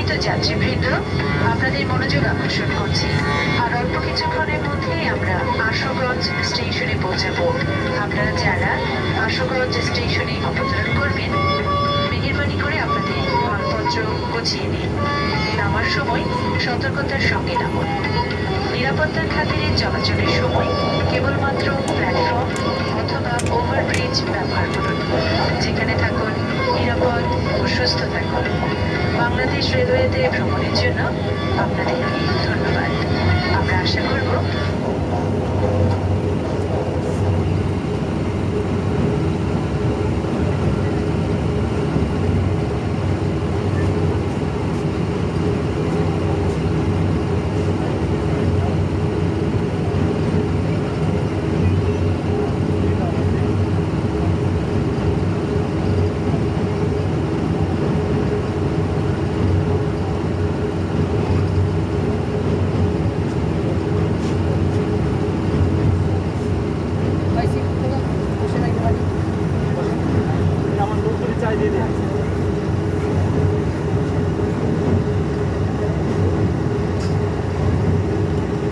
সম্মানিত যাত্রীবৃন্দ, আপনাদের মনোযোগ আকর্ষণ করছি। আর অল্প কিছুক্ষণের মধ্যেই আমরা আশুগঞ্জ স্টেশনে পৌঁছাবো। আপনারা যারা আশুগঞ্জ স্টেশনে অবতরণ করবেন, মেহেরবানি করে আপনাদের মালপত্র গুছিয়ে নিন। নামার সময় সতর্কতার সঙ্গে নামুন। নিরাপত্তার খাতিরে চলাচলের সময় কেবলমাত্র প্ল্যাটফর্ম অথবা ওভারব্রিজ ব্যবহার করুন। যেখানে থাকুন নিরাপদ ও সুস্থ থাকুন। বাংলাদেশ রেলওয়েতে ভ্রমণের জন্য আপনাদেরকে ধন্যবাদ। আমরা আশা করব